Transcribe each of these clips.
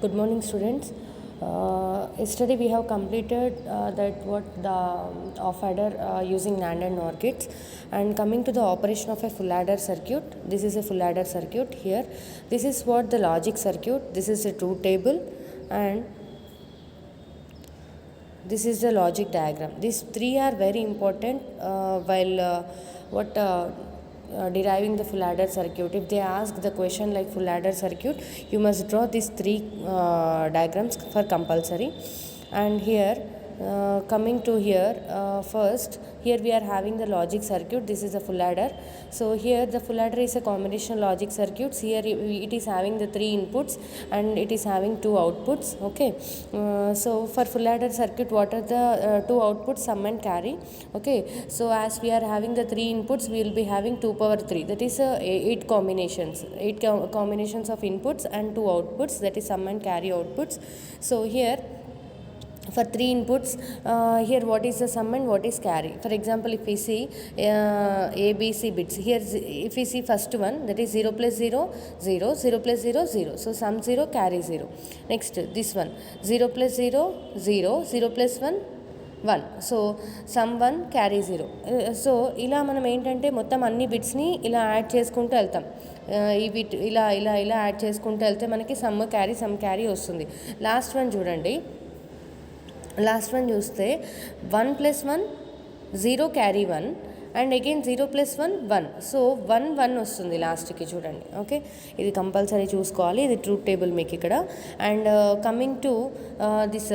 Good morning, students. Yesterday we have completed that what the off adder using NAND and NOR gates, and coming to the operation of a full adder circuit. This is a full adder circuit here. This is what the logic circuit. This is a truth table, and this is the logic diagram. These three are very important while deriving the full adder circuit. If they ask the question like full adder circuit, you must draw these three diagrams for compulsory. And here coming to here, first here we are having the logic circuit. This is a full adder. So here the full adder is a combination logic circuits. Here it is having the three inputs and it is having two outputs. Okay, so for full adder circuit, what are the two outputs? Sum and carry. Okay, so as we are having the three inputs, we will be having 2 power 3, that is 8 combinations, combinations of inputs and two outputs, that is sum and carry outputs. So here for three inputs, here what is the sum and what is carry. For example, if we see A, B, C bits, here if we see first one, that is 0 plus 0, 0, 0 plus 0, 0. So sum 0, carry 0. Next this one, 0 plus 0, 0, 0 plus 1, 1. So sum 1, carry 0. So ఇలా మనం ఏంటంటే మొత్తం అన్ని బిట్స్ని ఇలా add చేసుకుంటూ వెళ్తాం. ఈ bit ఇలా ఇలా ఇలా యాడ్ చేసుకుంటూ వెళ్తే మనకి సమ్ క్యారీ వస్తుంది. లాస్ట్ వన్ చూడండి, లాస్ట్ వన్ చూస్తే 1 plus 1, 0 carry 1, and again 0 plus 1, 1. So 1 వస్తుంది లాస్ట్కి, చూడండి. ఓకే, ఇది కంపల్సరీ చూసుకోవాలి. ఇది ట్రూత్ టేబుల్ మీకు ఇక్కడ. And coming to this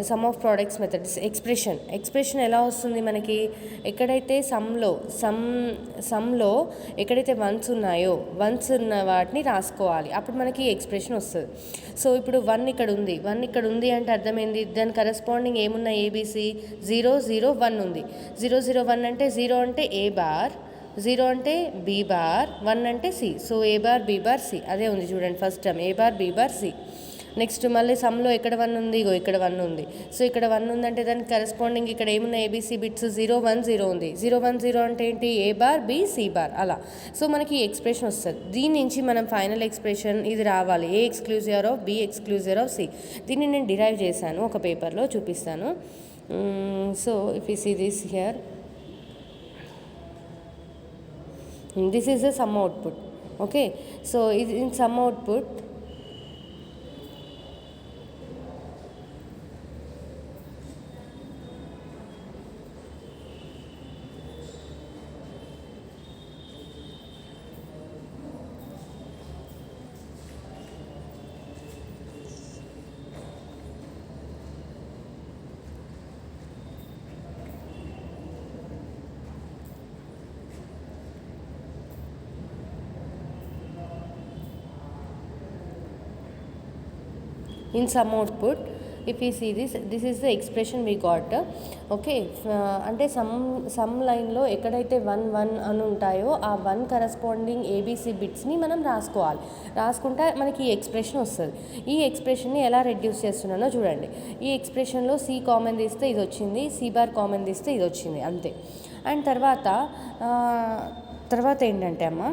some of products method, expression ఎలా వస్తుంది మనకి? ఎక్కడైతే సమ్లో ఎక్కడైతే వన్స్ ఉన్నాయో, వన్స్ ఉన్న వాటిని రాసుకోవాలి, అప్పుడు మనకి ఎక్స్ప్రెషన్ వస్తుంది. సో ఇప్పుడు 1 ఇక్కడ ఉంది అంటే అర్థమైంది, దాని కరెస్పాండింగ్ ఏమున్నాయి? ఏబీసీ 0 0 1 ఉంది. 0 0 1 అంటే 0 అంటే ఏ బార్, 0 అంటే బి బార్, 1 అంటే C. So A bar B bar C, అదే ఉంది చూడండి first time, A bar B bar C. Next మళ్ళీ సమ్లో ఎక్కడ 1 ఉంది? ఇగో ఇక్కడ 1 ఉంది. సో ఇక్కడ 1 ఉందంటే దానికి కరెస్పాండింగ్ ఇక్కడ ఏమున్నాయి? ఏబీసీ బిట్స్ 0 1 0 ఉంది. 0 1 0 అంటే ఏంటి? A bar B C bar, అలా. సో మనకి ఎక్స్ప్రెషన్ వస్తుంది. దీని నుంచి మనం ఫైనల్ ఎక్స్ప్రెషన్ ఇది రావాలి, A exclusive of B exclusive of C. దీన్ని నేను డిరైవ్ చేశాను, ఒక పేపర్లో చూపిస్తాను. So if you see this here, this is the sum output. Okay, so in sum output, in sum output, if we see this is the expression we got. Okay, అంటే some లైన్లో ఎక్కడైతే 1 1 అని ఉంటాయో ఆ 1 కరెస్పాండింగ్ ఏబీసీ బిట్స్ని మనం రాసుకుంటే మనకి ఈ ఎక్స్ప్రెషన్ వస్తుంది. ఈ ఎక్స్ప్రెషన్ని ఎలా రెడ్యూస్ చేస్తున్నానో చూడండి. ఈ ఎక్స్ప్రెషన్లో సి కామన్ తీస్తే ఇది వచ్చింది, సి బార్ కామన్ తీస్తే ఇది వచ్చింది, అంతే. అండ్ తర్వాత ఏంటంటే అమ్మ,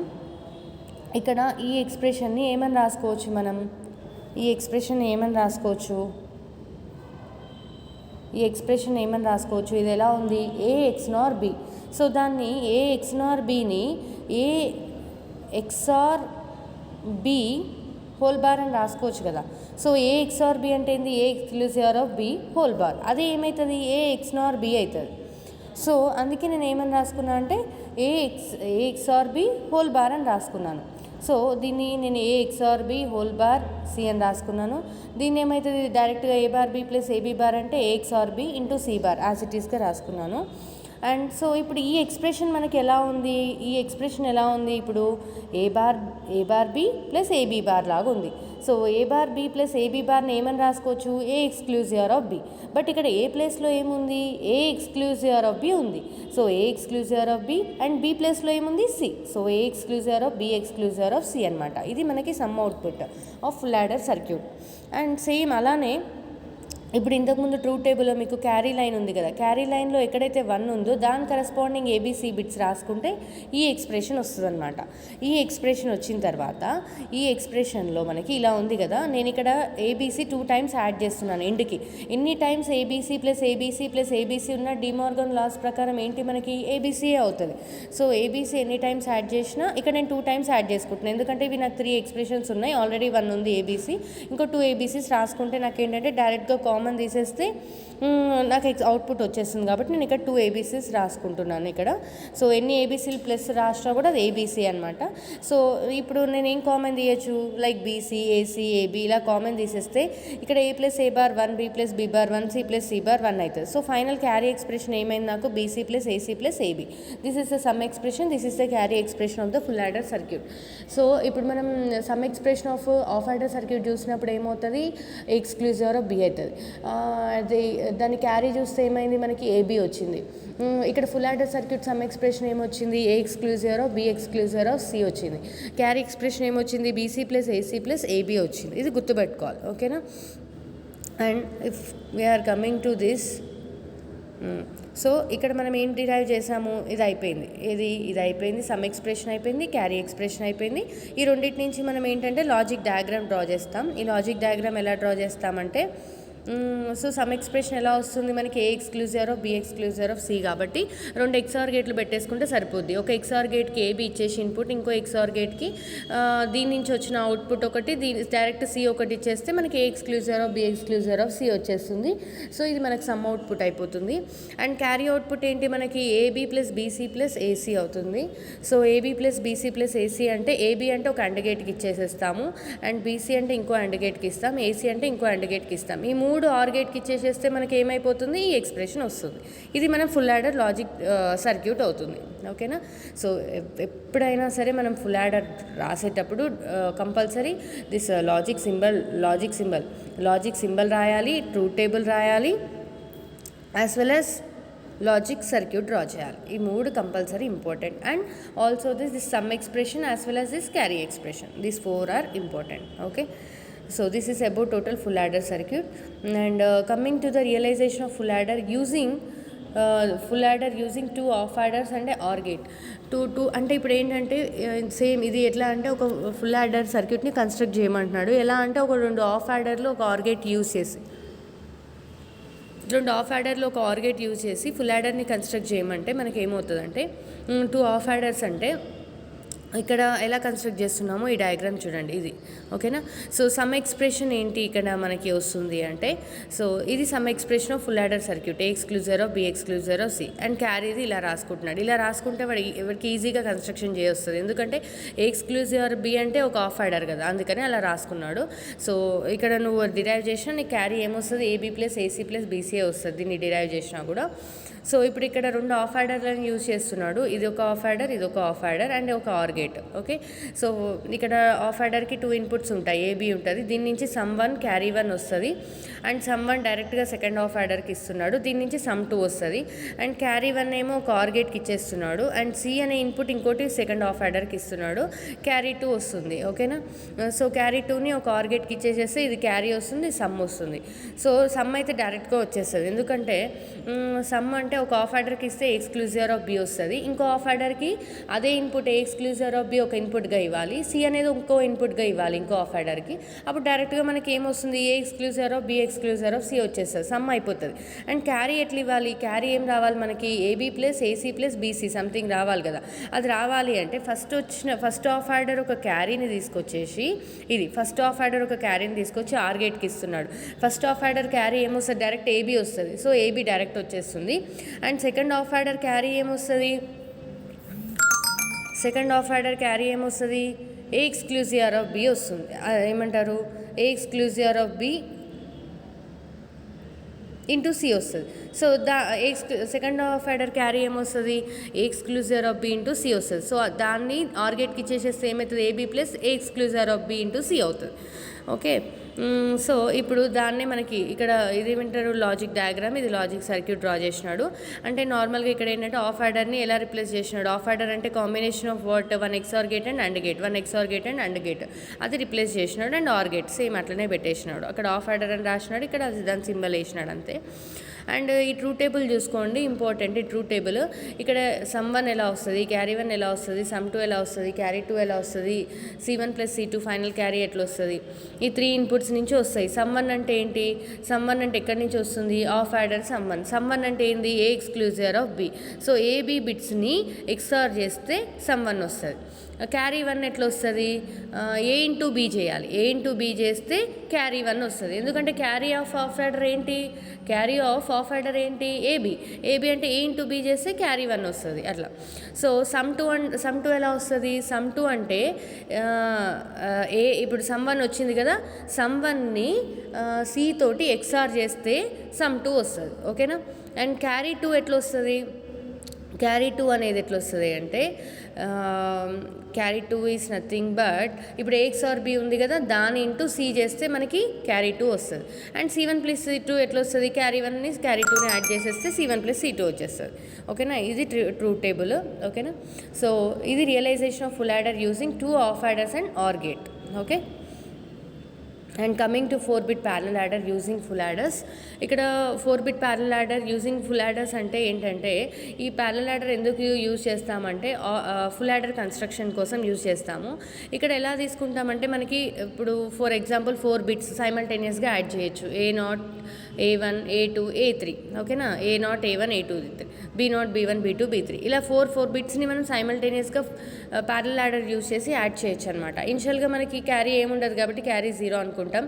ఇక్కడ ఈ ఎక్స్ప్రెషన్ని ఏమని రాసుకోవచ్చు మనం? ఈ ఎక్స్ప్రెషన్ ఏమని రాసుకోవచ్చు? ఇది ఎలా ఉంది? A XNOR B. So దాన్ని ఏ ఎక్స్ నార్ బిని A XOR B whole bar అని రాసుకోవచ్చు కదా. సో ఏ ఎక్స్ఆర్ బి అంటే ఏంది? A exclusive of B whole bar. అదే ఏమవుతుంది? ఏ ఎక్స్ నార్ బి అవుతుంది. సో అందుకే నేను ఏమని రాసుకున్నా అంటే A XOR B whole bar అని రాసుకున్నాను. సో దీన్ని నేను A XOR B whole bar C అని రాసుకున్నాను. దీన్ని ఏమవుతుంది? డైరెక్ట్గా A bar B plus A B bar అంటే A XOR B into C bar as it ఈస్గా రాసుకున్నాను. అండ్ సో ఇప్పుడు ఈ ఎక్స్ప్రెషన్ మనకి ఎలా ఉంది? ఇప్పుడు A bar B plus A B bar లాగా ఉంది. So A bar B plus A B బార్ని ఏమని రాసుకోవచ్చు? A exclusive of B. But ఇక్కడ ఏ ప్లేస్లో ఏముంది? ఏ ఎక్స్క్లూజివ్ ఆఫ్ బి ఉంది. So A exclusive of B and B ప్లేస్లో ఏముంది? C. So A exclusive of B exclusive of C అనమాట. ఇది మనకి sum output of full adder circuit. And same అలానే ఇప్పుడు ఇంతకుముందు ట్రూత్ టేబుల్లో మీకు క్యారీ లైన్ ఉంది కదా, క్యారీ లైన్లో ఎక్కడైతే 1 ఉందో దాని కరస్పాండింగ్ ఏబీసీ బిట్స్ రాసుకుంటే ఈ ఎక్స్ప్రెషన్ వస్తుంది అనమాట. ఈ ఎక్స్ప్రెషన్ వచ్చిన తర్వాత ఈ ఎక్స్ప్రెషన్లో మనకి ఇలా ఉంది కదా, నేను ఇక్కడ ఏబీసీ 2 టైమ్స్ యాడ్ చేస్తున్నాను ఎండ్కి. ఎన్ని times ABC plus ABC plus ABC ఉన్న డిమార్గన్ లాస్ ప్రకారం ఏంటి మనకి ఏబీసీ అవుతుంది. సో ఏబీసీ ఎన్ని టైమ్స్ యాడ్ చేసినా ఇక్కడ నేను 2 టైమ్స్ యాడ్ చేసుకుంటున్నాను, ఎందుకంటే ఇవి నాకు 3 ఎక్స్ప్రెషన్స్ ఉన్నాయి, ఆల్రెడీ 1 ఉంది ఏబీసీ, ఇంకో 2 ఏబీసీస్ రాసుకుంటే నాకు ఏంటంటే డైరెక్ట్గా కామన్ తీసేస్తే నాకు అవుట్పుట్ వచ్చేస్తుంది. కాబట్టి నేను ఇక్కడ 2 ఏబీసీస్ రాసుకుంటున్నాను ఇక్కడ. సో ఎన్ని ఏబీసీలు ప్లస్ రాసినా కూడా అది ఏబీసీ అనమాట. సో ఇప్పుడు నేను ఏం కామన్ తీయచ్చు, లైక్ బీసీ, ఏసీ, ఏబీ ఇలా కామన్ తీసేస్తే ఇక్కడ A plus A bar 1, B plus B bar 1, C plus C bar 1 అవుతుంది. సో ఫైనల్ క్యారీ ఎక్స్ప్రెషన్ ఏమైంది నాకు, B C plus AC plus A B. This is the sum expression, this is the carry expression of the full adder circuit. So ఇప్పుడు మనం sum expression of adder circuit చూసినప్పుడు ఏమవుతుంది, exclusive of B అవుతుంది. అది దాన్ని carry చూస్తే ఏమైంది మనకి ఏబీ వచ్చింది. ఇక్కడ full adder circuit sum expression ఏమొచ్చింది, A exclusive of B exclusive of C వచ్చింది. క్యారీ ఎక్స్ప్రెషన్ ఏమొచ్చింది, B C plus AC plus A B వచ్చింది. ఇది గుర్తుపెట్టుకోవాలి, ఓకేనా. And if we are coming to this, so ఇక్కడ మనం ఏం డిరైవ్ చేసాము, ఇది అయిపోయింది, ఇది అయిపోయింది, సమ్ ఎక్స్ప్రెషన్ అయిపోయింది, క్యారీ ఎక్స్ప్రెషన్ అయిపోయింది. ఈ రెండింటి నుంచి మనం ఏంటంటే లాజిక్ డయాగ్రామ్ డ్రా చేస్తాం. ఈ లాజిక్ డయాగ్రామ్ ఎలా డ్రా చేస్తామంటే, సో సమ్ ఎక్స్ప్రెషన్ ఎలా వస్తుంది మనకి, A exclusive of B exclusive of C, కాబట్టి 2 ఎక్స్ఆర్ గేట్లు పెట్టేసుకుంటే సరిపోద్ది. ఒక ఎక్స్ఆర్ గేట్కి ఏబి ఇచ్చేసి ఇన్పుట్, ఇంకో ఎక్స్ఆర్ గేట్కి దీని నుంచి వచ్చిన అవుట్పుట్ ఒకటి, డైరెక్ట్ సి ఒకటి ఇచ్చేస్తే మనకి A exclusive of B exclusive of C వచ్చేస్తుంది. సో ఇది మనకి సమ్ అవుట్పుట్ అయిపోతుంది. అండ్ క్యారీ అవుట్పుట్ ఏంటి మనకి, AB plus BC plus AC అవుతుంది. So AB plus BC plus AC అంటే, ఏబీ అంటే ఒక అండ్ గేట్కి ఇచ్చేసేస్తాము, అండ్ బీసీ అంటే ఇంకో అండ్ గేట్కి ఇస్తాం, ఏసీ అంటే ఇంకో అండ్ గేట్కి ఇస్తాం. ఈ 3 ఆర్ గేట్కి ఇచ్చేసేస్తే మనకి ఏమైపోతుంది, ఈ ఎక్స్ప్రెషన్ వస్తుంది. ఇది మనం ఫుల్ యాడర్ లాజిక్ సర్క్యూట్ అవుతుంది, ఓకేనా. సో ఎప్పుడైనా సరే మనం ఫుల్ యాడర్ రాసేటప్పుడు కంపల్సరీ దిస్ లాజిక్ సింబల్ రాయాలి, ట్రూత్ టేబుల్ రాయాలి, as well as logic circuit draw చేయాలి. ఈ 3 compulsory important. And also this sum expression as well as this carry expression, these 4 are important, okay. So this is about total full adder circuit. And coming to the realization of full adder using 2 half adders and OR gate. Two అంటే ఇప్పుడు ఏంటంటే same ఇది ఎట్లా అంటే ఒక full adder సర్క్యూట్ని construct చేయమంటున్నాడు. ఎలా అంటే ఒక 2 ఆఫ్ యాడర్లో ఒక ఆర్ గేట్ యూజ్ చేసి, 2 ఆఫ్ యాడర్లో ఒక ఆర్ గేట్ యూజ్ చేసి ఫుల్ యాడర్ని కన్స్ట్రక్ట్ చేయమంటే మనకి ఏమవుతుందంటే, 2 ఆఫ్ యాడర్స్ అంటే ఇక్కడ ఎలా కన్స్ట్రక్ట్ చేస్తున్నామో ఈ డయాగ్రామ్ చూడండి, ఇది ఓకేనా. సో సమ్ ఎక్స్ప్రెషన్ ఏంటి ఇక్కడ మనకి వస్తుంది అంటే, సో ఇది sum expression of full adder circuit, A exclusive of B exclusive of C, and క్యారీది ఇలా రాసుకుంటున్నాడు. ఇలా రాసుకుంటే ఎవరికి ఈజీగా కన్స్ట్రక్షన్ చేయొస్తుంది, ఎందుకంటే ఏ ఎక్స్క్లూజివ్ ఆఫ్ బి అంటే ఒక ఆఫ్ యాడర్ కదా, అందుకని అలా రాసుకున్నాడు. సో ఇక్కడ నువ్వు డిరైవ్ చేసినా నీకు క్యారీ ఏమొస్తుంది, AB plus AC plus BCA వస్తుంది దీన్ని డిరైవ్ చేసినా కూడా. సో ఇప్పుడు ఇక్కడ 2 ఆఫ్ యాడర్లను యూజ్ చేస్తున్నాడు, ఇది ఒక ఆఫ్ యాడర్, ఇది ఒక ఆఫ్ యాడర్ అండ్ ఒక ఆర్ గేట్, ఓకే. సో ఇక్కడ ఆఫ్ యాడర్కి 2 ఇన్పుట్స్ ఉంటాయి, ఏబీ ఉంటుంది, దీని నుంచి సమ్ 1 క్యారీ 1 వస్తుంది, అండ్ సమ్ 1 డైరెక్ట్గా సెకండ్ ఆఫ్ యాడర్కి ఇస్తున్నాడు, దీని నుంచి సమ్ 2 వస్తుంది, అండ్ క్యారీ 1 ఏమో ఒక ఆర్ గేట్కి ఇచ్చేస్తున్నాడు, అండ్ సి అనే ఇన్పుట్ ఇంకోటి సెకండ్ ఆఫ్ యాడర్కి ఇస్తున్నాడు, క్యారీ 2 వస్తుంది, ఓకేనా. సో క్యారీ 2ని ఒక ఆర్ గేట్కి ఇచ్చేసేస్తే ఇది క్యారీ వస్తుంది, సమ్ వస్తుంది. సో సమ్ అయితే డైరెక్ట్గా వచ్చేస్తుంది, ఎందుకంటే సమ్ అంటే ఒక ఆఫ్ యాడర్కి ఇస్తే ఎక్స్క్లూజివ్ ఆఫ్ బి వస్తుంది, ఇంకో ఆఫ్ యాడర్కి అదే input A exclusive of B ఒక ఇన్పుట్గా ఇవ్వాలి, సి అనేది ఇంకో ఇన్పుట్గా ఇవ్వాలి ఇంకో ఆఫ్ యాడర్కి. అప్పుడు డైరెక్ట్గా మనకి ఏమొస్తుంది, A exclusive of B exclusive of C వచ్చేస్తుంది, సమ్ అయిపోతుంది. అండ్ క్యారీ ఎట్లా ఇవ్వాలి, క్యారీ ఏం రావాలి మనకి, AB plus AC plus BC something రావాలి కదా. అది రావాలి అంటే ఫస్ట్ ఆఫ్ యాడర్ ఒక క్యారీని తీసుకొచ్చేసి, ఇది ఫస్ట్ ఆఫ్ యాడర్ ఒక క్యారీని తీసుకొచ్చి ఆర్ గేట్కి ఇస్తున్నాడు. ఫస్ట్ ఆఫ్ యాడర్ క్యారీ ఏమొస్తుంది, డైరెక్ట్ ఏబీ వస్తుంది, సో ఏబీ డైరెక్ట్ వచ్చేస్తుంది. And second of adder carry ఏమొస్తుంది, ఏ ఎక్స్క్లూజివ్ ఆఫ్ బి వస్తుంది, ఏమంటారు, A exclusive of B into C వస్తుంది. So second of order carry ఏమొస్తుంది, A exclusive of B into C వస్తుంది. So దాన్ని OR గేట్కి ఇచ్చేసేస్తే ఏమవుతుంది, AB plus A exclusive of B into C అవుతుంది. ఓకే, సో ఇప్పుడు దాన్నే మనకి ఇక్కడ ఇది ఏమంటారు, లాజిక్ డయాగ్రామ్, ఇది లాజిక్ సర్క్యూట్ డ్రా చేసినాడు. అంటే నార్మల్గా ఇక్కడ ఏంటంటే ఆఫ్ ఆర్డర్ని ఎలా రిప్లేస్ చేసినాడు, ఆఫ్ ఆర్డర్ అంటే combination of what, 1 XOR gate and AND gate, 1 XOR gate and AND gate, అది రిప్లేస్ చేసినాడు. అండ్ ఆర్ గేట్ సేమ్ అట్లనే పెట్టేసినాడు. అక్కడ ఆఫ్ ఆర్డర్ అని రాసినాడు, ఇక్కడ దాని సింబల్ వేసినాడు అంతే. అండ్ ఈ ట్రూ టేబుల్ చూసుకోండి, ఇంపార్టెంట్. ఈ ట్రూ టేబుల్ ఇక్కడ సమ్ 1 ఎలా వస్తుంది, క్యారీ 1 ఎలా వస్తుంది, సమ్ 2 ఎలా వస్తుంది, క్యారీ 2 ఎలా వస్తుంది, C1 + C2 ఫైనల్ క్యారీ ఎట్లా వస్తుంది, ఈ 3 ఇన్పుట్స్ నుంచి వస్తాయి. సమ్ 1 అంటే ఏంటి, సమ్ 1 అంటే ఎక్కడి నుంచి వస్తుంది, ఆఫ్ ఆర్డర్ సమ్ 1. సమ్ 1 అంటే ఏంది, A exclusive of B. So AB బిట్స్ని ఎక్స్ఆర్ చేస్తే సమ్ 1 వస్తుంది. క్యారీ 1 ఎట్లా వస్తుంది, ఏ ఇంటూ బి చేయాలి, ఏ ఇంటూ బి చేస్తే క్యారీ 1 వస్తుంది. ఎందుకంటే క్యారీ ఆఫ్ ఆర్డర్ ఏంటి, క్యారీ ఆఫ్ ఆర్డర్ ఏంటి, ఏబి. ఏబి అంటే ఏ ఇంటూ బి చేస్తే క్యారీ 1 వస్తుంది అట్లా. సో సమ్ 2 ఎలా వస్తుంది, సమ్ 2 అంటే ఇప్పుడు సమ్ 1 వచ్చింది కదా, సమ్ 1ని సి తోటి ఎక్స్ఆర్ చేస్తే సమ్ 2 వస్తుంది. ఓకేనా. అండ్ క్యారీ 2 ఎట్లా వస్తుంది, క్యారీ 2 అనేది ఎట్లా వస్తుంది అంటే క్యారీ 2 ఈజ్ నథింగ్ బట్ ఇప్పుడు ఏ XOR B ఉంది కదా, దాని ఇంటూ సి చేస్తే మనకి క్యారీ 2 వస్తుంది. అండ్ C1 + C2 ఎట్లా వస్తుంది, క్యారీ 1ని క్యారీ 2ని యాడ్ చేసేస్తే C1 + C2 వచ్చేస్తుంది. ఓకేనా, ఇది ట్రూ టేబుల్. ఓకేనా, సో ఇది realization of full adder using 2 half adders and OR gate. Okay, and coming to 4-bit parallel adder using full adders. ఇక్కడ 4-bit parallel adder using full adders అంటే ఏంటంటే, ఈ parallel adder ఎందుకు use చేస్తామంటే full adder construction కోసం use చేస్తాము. ఇక్కడ ఎలా తీసుకుంటామంటే మనకి ఇప్పుడు ఫర్ ఎగ్జాంపుల్ 4 bits సైమల్టేనియస్గా యాడ్ చేయొచ్చు, A0 A1 A2 A3. ఓకేనా, A0 A1 A2 B0 B1 B2 B3 ఇలా 4 బిట్స్ని మనం సైమల్టేనియస్గా ప్యారలల్ యాడర్ యూజ్ చేసి యాడ్ చేయొచ్చు అనమాట. ఇనిషియల్గా మనకి క్యారీ ఏముండదు కాబట్టి క్యారీ 0 అనుకుంటాం.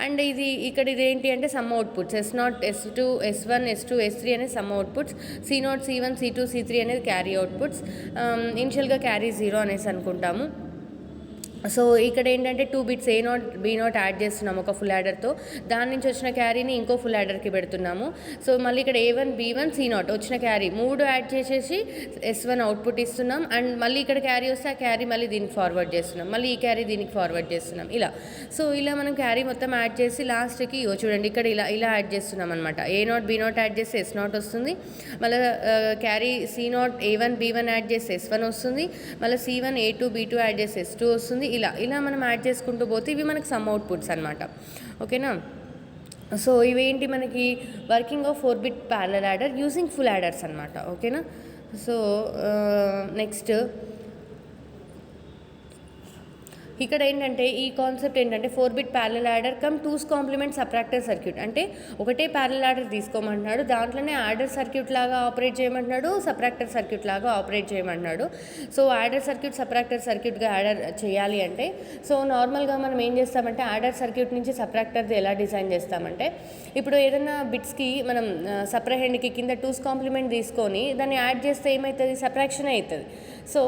అండ్ ఇది ఏంటి అంటే some outputs S0 S2 S1 S2 S3 అనేది some outputs, C0 C1 C2 C3 అనేది క్యారీ అవుట్పుట్స్. ఇనిషియల్గా క్యారీ 0 అనేసి అనుకుంటాము. సో ఇక్కడ ఏంటంటే 2 bits A0 B0 యాడ్ చేస్తున్నాము ఒక ఫుల్ యాడర్తో, దాని నుంచి వచ్చిన క్యారీని ఇంకో ఫుల్ యాడర్కి పెడుతున్నాము. సో మళ్ళీ ఇక్కడ A1 B1 C0 వచ్చిన క్యారీ 3 యాడ్ చేసేసి S1 అవుట్పుట్ ఇస్తున్నాం. అండ్ మళ్ళీ ఇక్కడ క్యారీ వస్తే ఆ క్యారీ మళ్ళీ దీనికి ఫార్వర్డ్ చేస్తున్నాం, మళ్ళీ ఈ క్యారీ దీనికి ఫార్వర్డ్ చేస్తున్నాం ఇలా. సో ఇలా మనం క్యారీ మొత్తం యాడ్ చేసి లాస్ట్కి చూడండి ఇక్కడ ఇలా యాడ్ చేస్తున్నాం అనమాట. A0 B0 యాడ్ చేస్తే S0 వస్తుంది, మళ్ళీ carry C0 A1 B1 add చేస్తే S1 వస్తుంది, మళ్ళీ C1 A2 B2 యాడ్ చేస్తే S2 వస్తుంది. ఇలా మనం యాడ్ చేసుకుంటూ పోతే ఇవి మనకు సమ్ అవుట్పుట్స్ అనమాట. ఓకేనా, సో ఇవేంటి మనకి working of 4-bit parallel adder using full adders అనమాట. ఓకేనా, సో నెక్స్ట్ ఇక్కడ ఏంటంటే ఈ కాన్సెప్ట్ ఏంటంటే 4-bit parallel adder come 2's complement subtractor circuit. అంటే ఒకటే ప్యారలల్ యాడర్ తీసుకోమంటున్నాడు, దాంట్లోనే యాడర్ సర్క్యూట్ లాగా ఆపరేట్ చేయమంటున్నాడు, సబ్ట్రాక్టర్ సర్క్యూట్ లాగా ఆపరేట్ చేయమంటున్నాడు. సో యాడర్ సర్క్యూట్ సబ్ట్రాక్టర్ సర్క్యూట్గా యాడర్ చేయాలి అంటే, సో నార్మల్గా మనం ఏం చేస్తామంటే యాడర్ సర్క్యూట్ నుంచి సబ్ట్రాక్టర్ది ఎలా డిజైన్ చేస్తామంటే, ఇప్పుడు ఏదైనా బిట్స్కి మనం సప్రహెండ్కి కింద 2's కాంప్లిమెంట్ తీసుకొని దాన్ని యాడ్ చేస్తే ఏమవుతుంది, సబ్ట్రాక్షన్ అవుతుంది. సో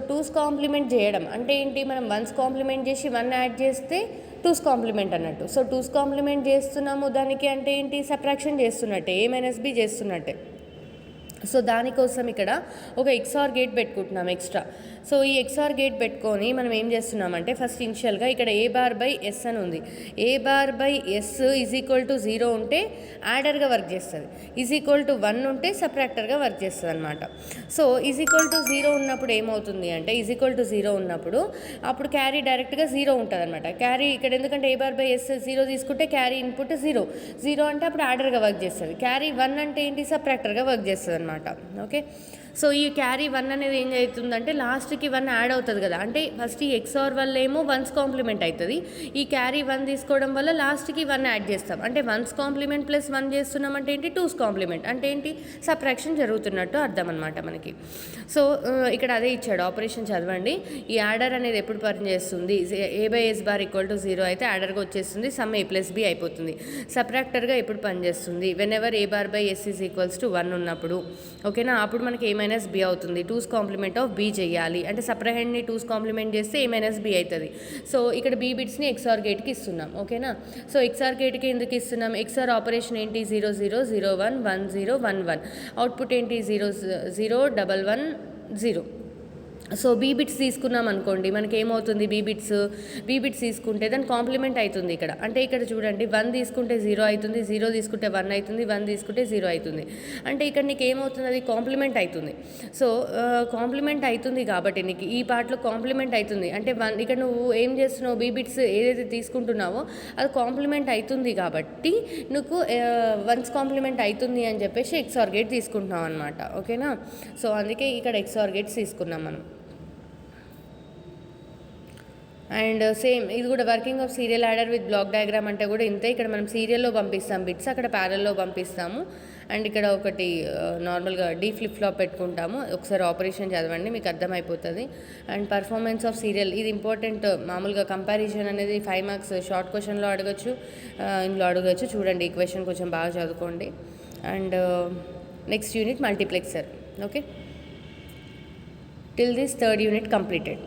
2's కాంప్లిమెంట్ చేయడం అంటే ఏంటి, మనం 1's కాంప్లిమెంట్ చేసి 1 యాడ్ చేస్తే 2's కాంప్లిమెంట్ అన్నట్టు. సో 2's కాంప్లిమెంట్ చేస్తున్నాము దానికి అంటే ఏంటి, సబ్ట్రాక్షన్ చేస్తున్నట్టే, A - B చేస్తున్నట్టే. సో దానికోసం ఇక్కడ ఒక XOR గేట్ పెట్టుకుంటున్నాం ఎక్స్ట్రా. సో ఈ XOR గేట్ పెట్టుకొని మనం ఏం చేస్తున్నామంటే ఫస్ట్ ఇనిషియల్గా ఇక్కడ A⁻/S అని ఉంది, A⁻/S = 0 ఉంటే యాడర్గా వర్క్ చేస్తుంది, =1 ఉంటే సబ్ట్రాక్టర్గా వర్క్ చేస్తుంది అనమాట. సో =0 ఉన్నప్పుడు ఏమవుతుంది అంటే, =0 ఉన్నప్పుడు అప్పుడు క్యారీ డైరెక్ట్గా 0 ఉంటుంది అనమాట. క్యారీ ఇక్కడ ఎందుకంటే A⁻/S 0 తీసుకుంటే క్యారీ ఇన్పుట్ 0 అంటే అప్పుడు యాడర్గా వర్క్ చేస్తుంది. క్యారీ 1 అంటే ఏంటి, సబ్ట్రాక్టర్గా వర్క్ చేస్తుంది అనమాట. ఓకే, సో ఈ క్యారీ 1 అనేది ఏం అవుతుందంటే లాస్ట్కి 1 యాడ్ అవుతుంది కదా, అంటే ఫస్ట్ ఈ XOR వల్ల ఏమో 1's కాంప్లిమెంట్ అవుతుంది, ఈ క్యారీ 1 తీసుకోవడం వల్ల లాస్ట్కి 1 యాడ్ చేస్తాం, అంటే 1's కాంప్లిమెంట్ ప్లస్ 1 చేస్తున్నాం అంటే ఏంటి, 2's కాంప్లిమెంట్ అంటే ఏంటి, సబ్ట్రాక్షన్ జరుగుతున్నట్టు అర్థం అనమాట మనకి. సో ఇక్కడ అదే ఇచ్చాడు ఆపరేషన్ చదవండి. ఈ యాడర్ అనేది ఎప్పుడు పనిచేస్తుంది, A/S బార్ = 0 అయితే యాడర్గా వచ్చేస్తుంది, సమ్ A + B అయిపోతుంది. సబ్ట్రాక్టర్గా ఎప్పుడు పనిచేస్తుంది, వెన్ ఎవర్ A⁻/S = 1 ఉన్నప్పుడు. ఓకేనా, అప్పుడు మనకి ఏమైనా మైనస్ బి అవుతుంది. 2's కాంప్లిమెంట్ ఆఫ్ బి చేయాలి అంటే సప్రహెండ్ని 2's కాంప్లిమెంట్ చేస్తే ఏ మైనస్ బి అవుతుంది. సో ఇక్కడ బి బిట్స్ని XOR గేట్కి ఇస్తున్నాం. ఓకేనా. సో XOR గేట్కి ఎందుకు ఇస్తున్నాం? XOR ఆపరేషన్ ఏంటి? 0 0 0 1 1 0 1 1. అవుట్పుట్ ఏంటి? 0 0 1 1 0. సో బీ బిట్స్ తీసుకున్నాం అనుకోండి, మనకి ఏమవుతుంది? బీ బిట్స్ తీసుకుంటే దాని కాంప్లిమెంట్ అవుతుంది ఇక్కడ. అంటే ఇక్కడ చూడండి, 1 తీసుకుంటే 0 అవుతుంది, 0 తీసుకుంటే 1 అవుతుంది, 1 తీసుకుంటే 0 అవుతుంది. అంటే ఇక్కడ నీకు ఏమవుతుంది? అది కాంప్లిమెంట్ అవుతుంది. సో కాంప్లిమెంట్ అవుతుంది కాబట్టి నీకు ఈ పార్ట్లో కాంప్లిమెంట్ అవుతుంది. అంటే ఇక్కడ నువ్వు ఏం చేస్తున్నావు? బీ బిట్స్ ఏదైతే తీసుకుంటున్నావో అది కాంప్లిమెంట్ అవుతుంది కాబట్టి నువ్వు 1's కాంప్లిమెంట్ అవుతుంది అని చెప్పేసి XOR గేట్ తీసుకుంటున్నావు అనమాట. ఓకేనా. సో అందుకే ఇక్కడ XOR గేట్స్ తీసుకున్నాం మనం. అండ్ సేమ్ ఇది కూడా working of serial adder with block diagram అంటే కూడా ఇంతే. ఇక్కడ మనం సీరియల్లో పంపిస్తాం బిట్స్, అక్కడ ప్యారల్లో పంపిస్తాము. అండ్ ఇక్కడ ఒకటి నార్మల్గా డీ ఫ్లిప్ ఫ్లాప్ పెట్టుకుంటాము. ఒకసారి ఆపరేషన్ చదవండి, మీకు అర్థమైపోతుంది. అండ్ పర్ఫార్మెన్స్ ఆఫ్ సీరియల్ ఇది ఇంపార్టెంట్. మామూలుగా కంపారిజన్ అనేది 5 మార్క్స్ షార్ట్ క్వశ్చన్లో అడగచ్చు, ఇందులో అడగచ్చు. చూడండి ఈ క్వశ్చన్ కొంచెం బాగా చదువుకోండి. And next unit multiplexer. Okay, till this third unit completed.